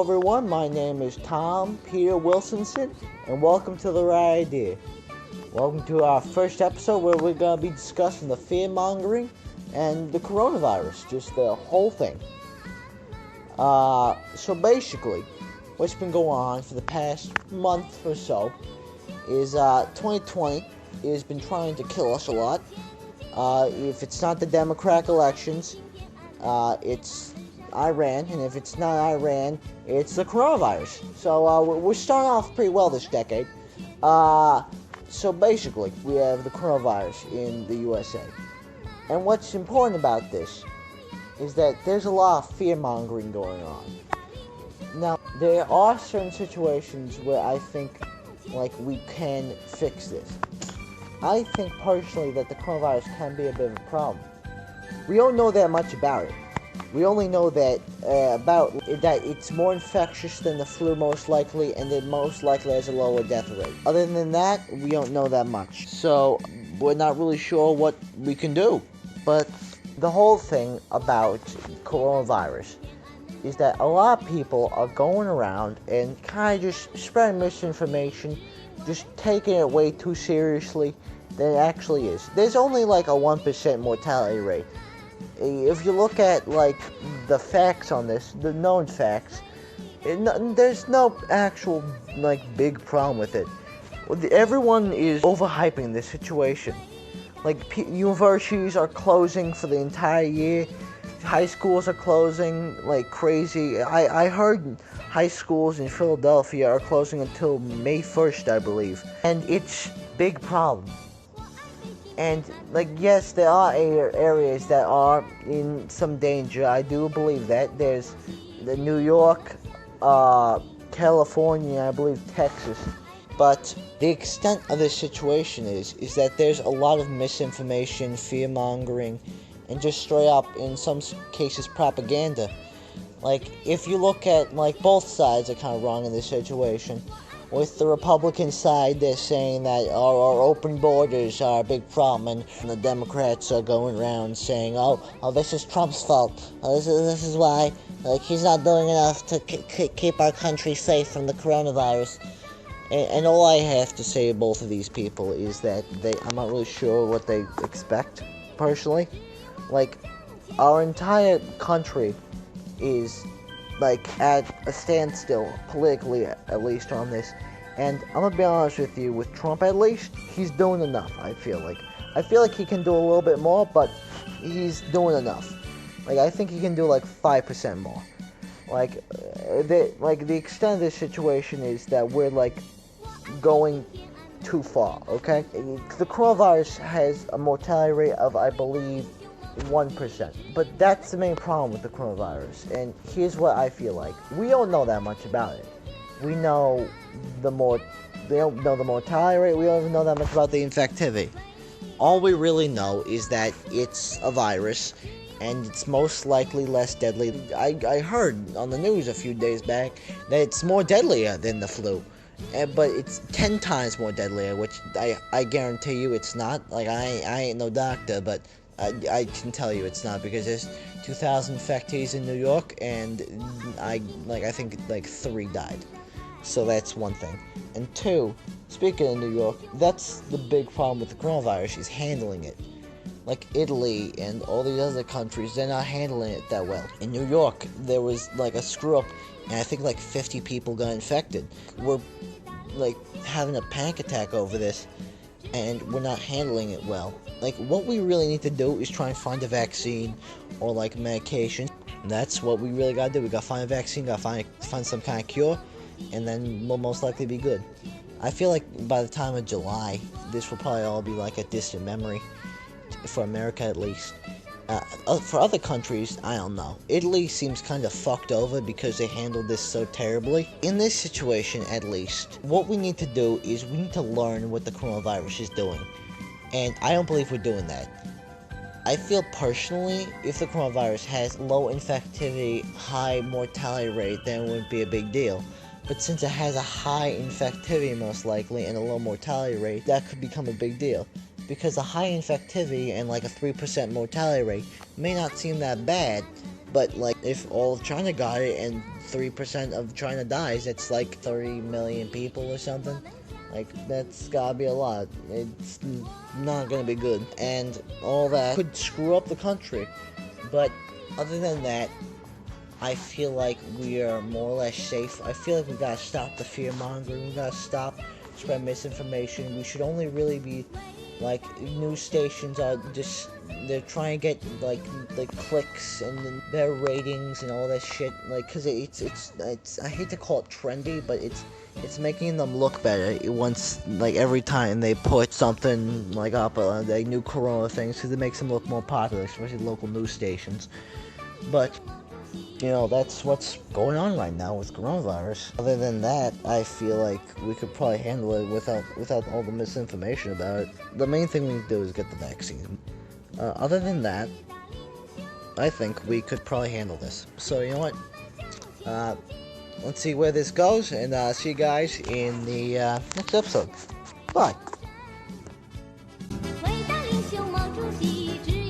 Hello everyone, my name is Tom Peter Wilsonson, and welcome to The Right Idea. Welcome to our first episode where we're going to be discussing the fear-mongering and the coronavirus, just the whole thing. So basically, what's been going on for the past month or so is 2020 has been trying to kill us a lot. If it's not the Democratic elections, it's Iran, and if it's not Iran, it's the coronavirus. So we're starting off pretty well this decade. So basically, we have the coronavirus in the USA. And what's important about this is that there's a lot of fear-mongering going on. Now, there are certain situations where I think, we can fix this. I think personally that the coronavirus can be a bit of a problem. We don't know that much about it. We only know that that it's more infectious than the flu most likely, and it most likely has a lower death rate. Other than that, we don't know that much. So we're not really sure what we can do. But the whole thing about coronavirus is that a lot of people are going around and kind of just spreading misinformation, just taking it way too seriously than it actually is. There's only a 1% mortality rate. If you look at the facts on this, the known facts, there's no actual big problem with it. Everyone is overhyping this situation. Universities are closing for the entire year. High schools are closing like crazy. I heard high schools in Philadelphia are closing until May 1st, I believe. And it's a big problem. And, yes, there are areas that are in some danger. I do believe that. There's the New York, California, I believe Texas. But the extent of this situation is that there's a lot of misinformation, fear-mongering, and just straight up, in some cases, propaganda. If you look at, both sides are kind of wrong in this situation. With the Republican side, they're saying that our open borders are a big problem, and the Democrats are going around saying, oh, this is Trump's fault. This is why, he's not doing enough to keep our country safe from the coronavirus. And all I have to say to both of these people is that I'm not really sure what they expect, personally. Our entire country is at a standstill, politically at least, on this. And I'm gonna be honest with you, with Trump at least, he's doing enough, I feel like. I feel like he can do a little bit more, but he's doing enough. I think he can do 5% more. The extent of this situation is that we're going too far, okay? The coronavirus has a mortality rate of, I believe, 1%. But that's the main problem with the coronavirus, and here's what I feel like. We don't know that much about it. We know they don't know the mortality rate, we don't even know that much about the infectivity. All we really know is that it's a virus, and it's most likely less deadly. I heard on the news a few days back that it's more deadlier than the flu. But it's 10 times more deadlier, which I guarantee you it's not. I ain't no doctor, but I can tell you it's not, because there's 2,000 infectees in New York, and I think 3 died. So that's one thing. And two, speaking of New York, that's the big problem with the coronavirus, is handling it. Italy and all these other countries, they're not handling it that well. In New York, there was a screw up, and I think 50 people got infected. We're having a panic attack over this, and we're not handling it well. What we really need to do is try and find a vaccine or medication. That's what we really gotta do. We gotta find a vaccine, gotta find some kind of cure, and then we'll most likely be good. I feel like by the time of July, this will probably all be a distant memory, for America at least. For other countries, I don't know. Italy seems kind of fucked over because they handled this so terribly. In this situation, at least, what we need to do is we need to learn what the coronavirus is doing. And I don't believe we're doing that. I feel personally, if the coronavirus has low infectivity, high mortality rate, then it wouldn't be a big deal. But since it has a high infectivity most likely and a low mortality rate, that could become a big deal. Because a high infectivity and a 3% mortality rate may not seem that bad, but if all of China got it and 3% of China dies, it's like 30 million people or something. Like, that's gotta be a lot. It's not gonna be good. And all that could screw up the country. But other than that, I feel like we are more or less safe. I feel like we gotta stop the fear mongering. We gotta stop spreading misinformation. We should only really be, like, news stations are just, they're trying to get like clicks and better ratings and all that shit. Like, cause it's I hate to call it trendy, but it's making them look better once, like, every time they put something like up like new corona things, because it makes them look more popular, especially local news stations. But you know, that's what's going on right now with coronavirus. Other than that, I feel like we could probably handle it without all the misinformation about it. The main thing we need to do is get the vaccine. Other than that, I think we could probably handle this. So, you know what? Let's see where this goes, and see you guys in the next episode. Bye. 伟大领袖毛主席。